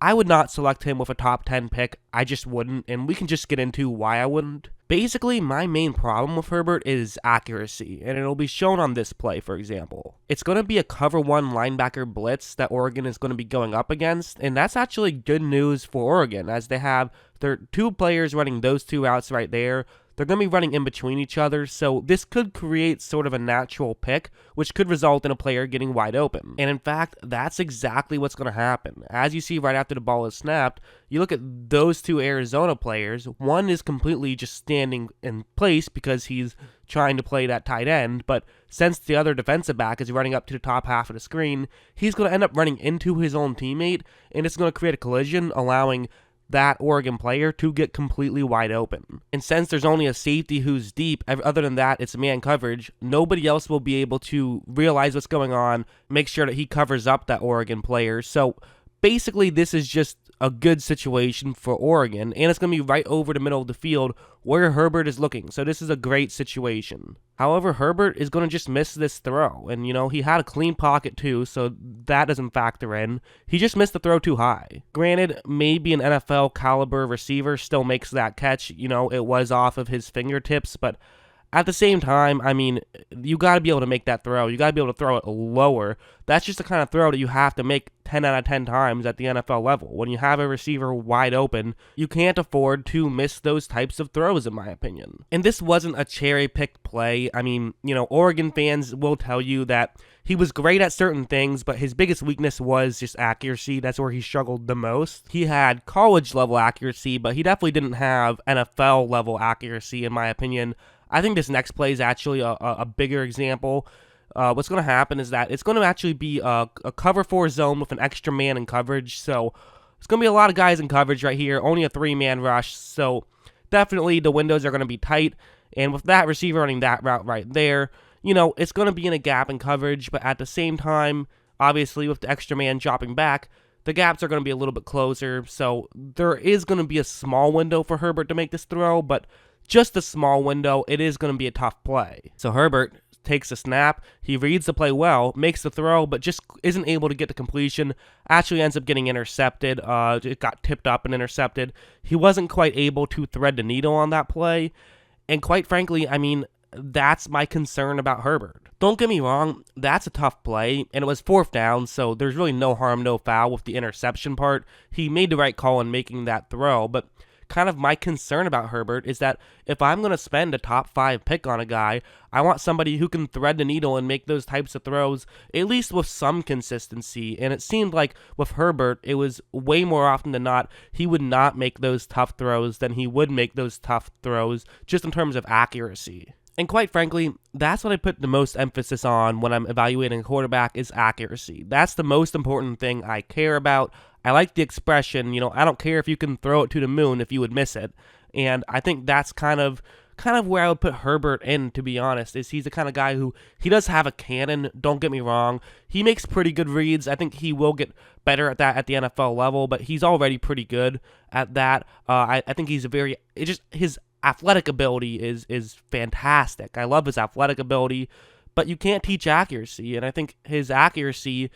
I would not select him with a top 10 pick. I just wouldn't, and we can just get into why I wouldn't. Basically, my main problem with Herbert is accuracy, and it'll be shown on this play, for example. It's going to be a cover one linebacker blitz that Oregon is going to be going up against, and that's actually good news for Oregon, as they have their two players running those two routes right there. They're going to be running in between each other, so this could create sort of a natural pick, which could result in a player getting wide open. And in fact, that's exactly what's going to happen. As you see right after the ball is snapped, you look at those two Arizona players. One is completely just standing in place because he's trying to play that tight end, but since the other defensive back is running up to the top half of the screen, he's going to end up running into his own teammate, and it's going to create a collision, allowing that Oregon player to get completely wide open. And since there's only a safety who's deep, other than that, it's man coverage, nobody else will be able to realize what's going on, make sure that he covers up that Oregon player. So basically, this is just a good situation for Oregon, and it's going to be right over the middle of the field where Herbert is looking. So this is a great situation. However, Herbert is going to just miss this throw, and he had a clean pocket too, so that doesn't factor in. He just missed the throw too high. Granted, maybe an NFL caliber receiver still makes that catch. It was off of his fingertips, but at the same time, I mean, you got to be able to make that throw. You got to be able to throw it lower. That's just the kind of throw that you have to make 10 out of 10 times at the NFL level. When you have a receiver wide open, you can't afford to miss those types of throws, in my opinion. And this wasn't a cherry-picked play. I mean, Oregon fans will tell you that he was great at certain things, but his biggest weakness was just accuracy. That's where he struggled the most. He had college-level accuracy, but he definitely didn't have NFL-level accuracy, in my opinion. I think this next play is actually a bigger example. What's going to happen is that it's going to actually be a cover 4 zone with an extra man in coverage. So it's going to be a lot of guys in coverage right here, only a 3-man rush. So definitely the windows are going to be tight. And with that receiver running that route right there, it's going to be in a gap in coverage. But at the same time, obviously with the extra man dropping back, the gaps are going to be a little bit closer. So there is going to be a small window for Herbert to make this throw, but just a small window, it is going to be a tough play. So Herbert takes a snap, he reads the play well, makes the throw, but just isn't able to get the completion, actually ends up getting intercepted. It got tipped up and intercepted. He wasn't quite able to thread the needle on that play, and quite frankly, I mean, that's my concern about Herbert. Don't get me wrong, that's a tough play, and it was 4th down, so there's really no harm, no foul with the interception part. He made the right call in making that throw, but kind of my concern about Herbert is that if I'm going to spend a top 5 pick on a guy, I want somebody who can thread the needle and make those types of throws, at least with some consistency. And it seemed like with Herbert, it was way more often than not, he would not make those tough throws than he would make those tough throws just in terms of accuracy. And quite frankly, that's what I put the most emphasis on when I'm evaluating a quarterback is accuracy. That's the most important thing I care about. I like the expression, I don't care if you can throw it to the moon if you would miss it. And I think that's kind of where I would put Herbert in, to be honest, is he's the kind of guy who, he does have a cannon, don't get me wrong. He makes pretty good reads. I think he will get better at that at the NFL level, but he's already pretty good at that. I think he's his athletic ability is fantastic. I love his athletic ability, but you can't teach accuracy, and I think his accuracy,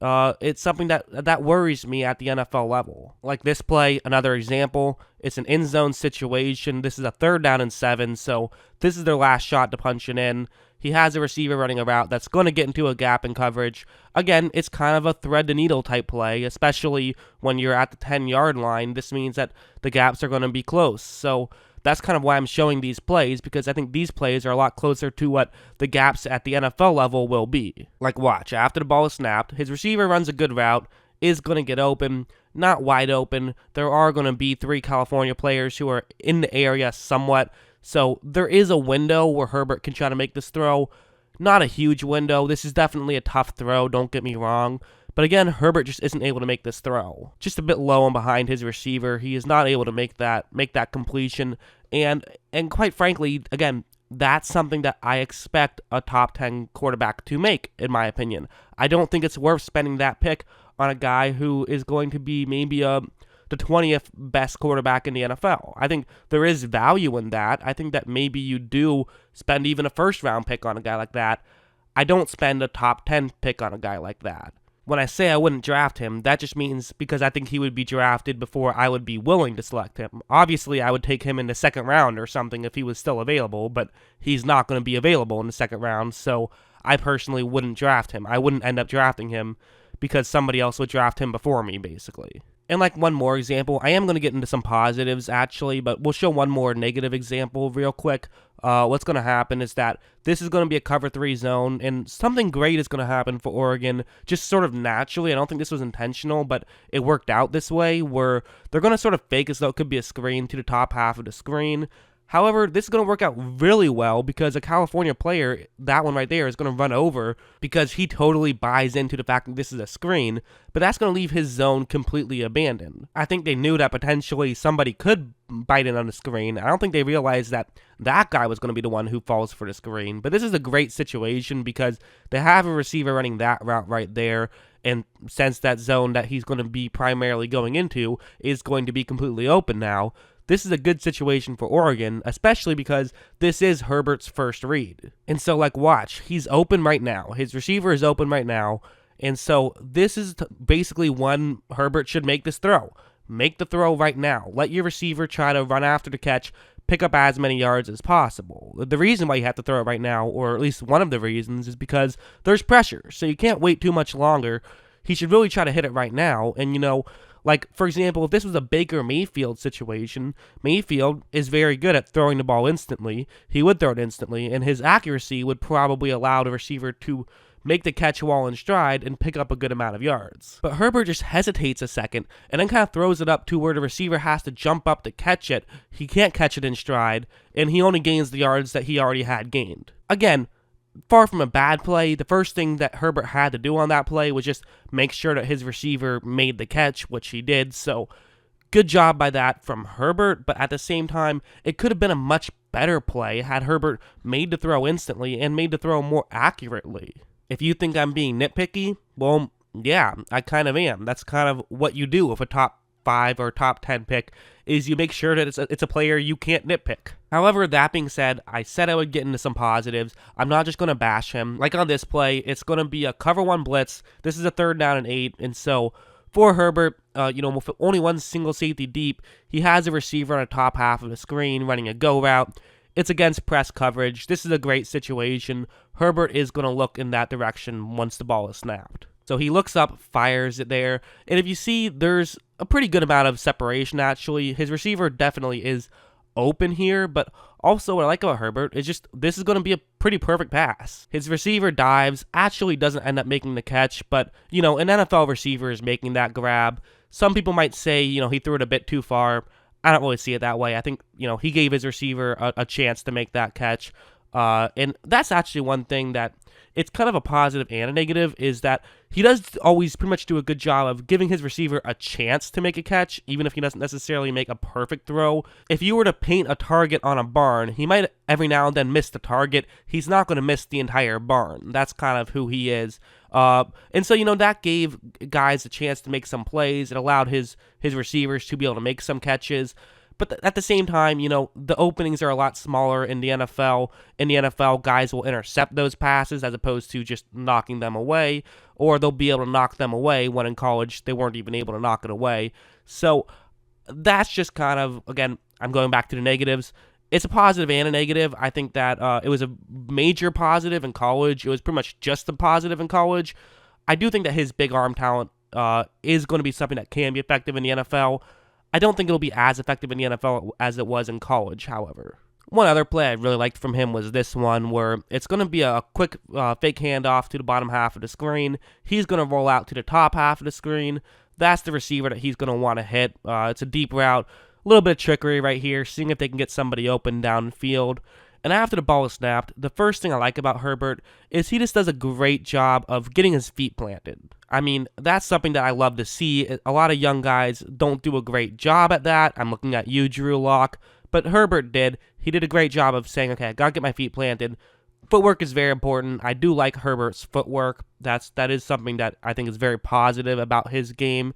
it's something that worries me at the NFL level. Like this play, another example, it's an end zone situation. This is a 3rd down and 7, so this is their last shot to punch it in. He has a receiver running a route that's going to get into a gap in coverage. Again, it's kind of a thread the needle type play, especially when you're at the 10-yard line. This means that the gaps are going to be close. So that's kind of why I'm showing these plays, because I think these plays are a lot closer to what the gaps at the NFL level will be. Like watch, after the ball is snapped, his receiver runs a good route, is going to get open, not wide open. There are going to be 3 California players who are in the area somewhat, so there is a window where Herbert can try to make this throw. Not a huge window. This is definitely a tough throw, don't get me wrong. But again, Herbert just isn't able to make this throw. Just a bit low and behind his receiver. He is not able to make that completion. And quite frankly, again, that's something that I expect a top 10 quarterback to make, in my opinion. I don't think it's worth spending that pick on a guy who is going to be maybe the 20th best quarterback in the NFL. I think there is value in that. I think that maybe you do spend even a first-round pick on a guy like that. I don't spend a top 10 pick on a guy like that. When I say I wouldn't draft him, that just means because I think he would be drafted before I would be willing to select him. Obviously, I would take him in the second round or something if he was still available, but he's not going to be available in the second round, so I personally wouldn't draft him. I wouldn't end up drafting him because somebody else would draft him before me, basically. And like one more example, I am going to get into some positives actually, but we'll show one more negative example real quick. What's going to happen is that this is going to be a cover 3 zone, and something great is going to happen for Oregon, just sort of naturally. I don't think this was intentional, but it worked out this way, where they're going to sort of fake as though it could be a screen to the top half of the screen. However, this is going to work out really well because a California player, that one right there, is going to run over because he totally buys into the fact that this is a screen, but that's going to leave his zone completely abandoned. I think they knew that potentially somebody could bite in on the screen. I don't think they realized that that guy was going to be the one who falls for the screen, but this is a great situation because they have a receiver running that route right there, and since that zone that he's going to be primarily going into is going to be completely open now, this is a good situation for Oregon, especially because this is Herbert's first read. And so, like, watch. He's open right now. His receiver is open right now. And so this is basically when Herbert should make this throw. Make the throw right now. Let your receiver try to run after the catch, pick up as many yards as possible. The reason why you have to throw it right now, or at least one of the reasons, is because there's pressure. So you can't wait too much longer. He should really try to hit it right now. And, like, for example, if this was a Baker Mayfield situation, Mayfield is very good at throwing the ball instantly. He would throw it instantly, and his accuracy would probably allow the receiver to make the catch while in stride and pick up a good amount of yards. But Herbert just hesitates a second and then kind of throws it up to where the receiver has to jump up to catch it. He can't catch it in stride, and he only gains the yards that he already had gained. Again, far from a bad play. The first thing that Herbert had to do on that play was just make sure that his receiver made the catch, which he did. So good job by that from Herbert, but at the same time, it could have been a much better play had Herbert made the throw instantly and made the throw more accurately. If you think I'm being nitpicky, well, yeah, I kind of am. That's kind of what you do with a top 5 or top 10 pick, is you make sure that it's a player you can't nitpick. However, that being said, I said I would get into some positives. I'm not just going to bash him. Like on this play, it's going to be a cover 1 blitz. This is a 3rd down and 8, and so for Herbert, with only one single safety deep, he has a receiver on the top half of the screen running a go route. It's against press coverage. This is a great situation. Herbert is going to look in that direction once the ball is snapped. So he looks up, fires it there, and if you see, there's a pretty good amount of separation, actually. His receiver definitely is open here, but also what I like about Herbert is just this is going to be a pretty perfect pass. His receiver dives, actually doesn't end up making the catch, but, an NFL receiver is making that grab. Some people might say, he threw it a bit too far. I don't really see it that way. I think, he gave his receiver a chance to make that catch. And that's actually one thing that it's kind of a positive and a negative, is that he does always pretty much do a good job of giving his receiver a chance to make a catch, even if he doesn't necessarily make a perfect throw. If you were to paint a target on a barn, he might every now and then miss the target. He's not going to miss the entire barn. That's kind of who he is. And so, that gave guys a chance to make some plays. It allowed his receivers to be able to make some catches. But at the same time, the openings are a lot smaller in the NFL. In the NFL, guys will intercept those passes as opposed to just knocking them away, or they'll be able to knock them away when in college they weren't even able to knock it away. So that's just kind of, again, I'm going back to the negatives. It's a positive and a negative. I think that it was a major positive in college. It was pretty much just a positive in college. I do think that his big arm talent is going to be something that can be effective in the NFL. I don't think it'll be as effective in the NFL as it was in college, however. One other play I really liked from him was this one, where it's going to be a quick fake handoff to the bottom half of the screen. He's going to roll out to the top half of the screen. That's the receiver that he's going to want to hit. It's a deep route. A little bit of trickery right here, seeing if they can get somebody open downfield. And after the ball is snapped, the first thing I like about Herbert is he just does a great job of getting his feet planted. I mean, that's something that I love to see. A lot of young guys don't do a great job at that. I'm looking at you, Drew Lock. But Herbert did. He did a great job of saying, okay, I got to get my feet planted. Footwork is very important. I do like Herbert's footwork. That is something that I think is very positive about his game.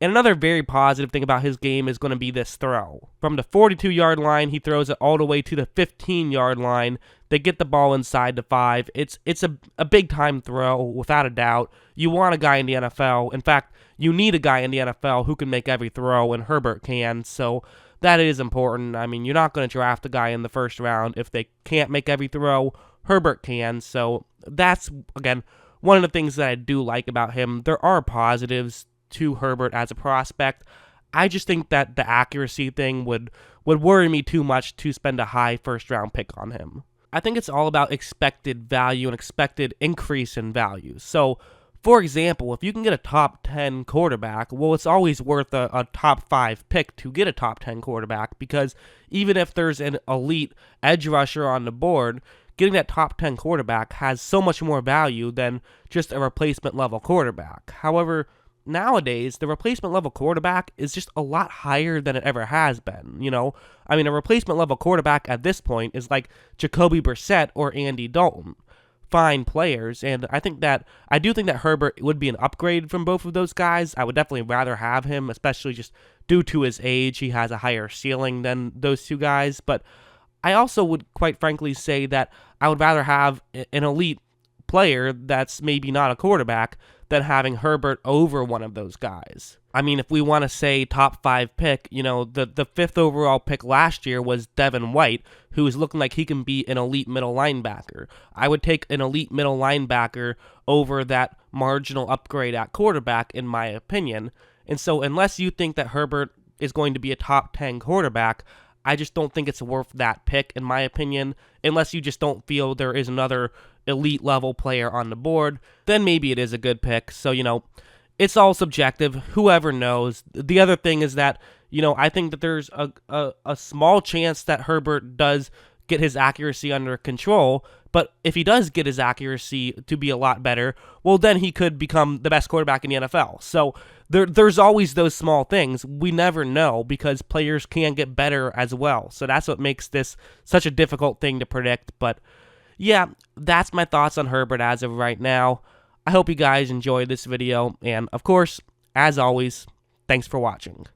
And another very positive thing about his game is going to be this throw. From the 42-yard line, he throws it all the way to the 15-yard line. They get the ball inside the 5. It's a big-time throw, without a doubt. You want a guy in the NFL. In fact, you need a guy in the NFL who can make every throw, and Herbert can, so that is important. I mean, you're not going to draft a guy in the first round if they can't make every throw. Herbert can, so that's, again, one of the things that I do like about him. There are positives to Herbert as a prospect. I just think that the accuracy thing would worry me too much to spend a high first-round pick on him. I think it's all about expected value and expected increase in value. So, for example, if you can get a top 10 quarterback, well, it's always worth a top 5 pick to get a top 10 quarterback, because even if there's an elite edge rusher on the board, getting that top 10 quarterback has so much more value than just a replacement level quarterback. However, nowadays, the replacement level quarterback is just a lot higher than it ever has been, you know? I mean, a replacement level quarterback at this point is like Jacoby Brissett or Andy Dalton. Fine players, and I do think that Herbert would be an upgrade from both of those guys. I would definitely rather have him, especially just due to his age. He has a higher ceiling than those two guys, but I also would quite frankly say that I would rather have an elite player that's maybe not a quarterback than having Herbert over one of those guys. I mean, if we want to say top 5 pick, you know, the 5th overall pick last year was Devin White, who is looking like he can be an elite middle linebacker. I would take an elite middle linebacker over that marginal upgrade at quarterback, in my opinion. And so unless you think that Herbert is going to be a top 10 quarterback, I just don't think it's worth that pick, in my opinion, unless you just don't feel there is another elite level player on the board. Then maybe it is a good pick. So, you know, it's all subjective. Whoever knows. The other thing is that, you know, I think that there's a small chance that Herbert does get his accuracy under control, but if he does get his accuracy to be a lot better, well, then he could become the best quarterback in the NFL. So there's always those small things. We never know, because players can get better as well. So that's what makes this such a difficult thing to predict. But yeah, that's my thoughts on Herbert as of right now. I hope you guys enjoyed this video, and of course, as always, thanks for watching.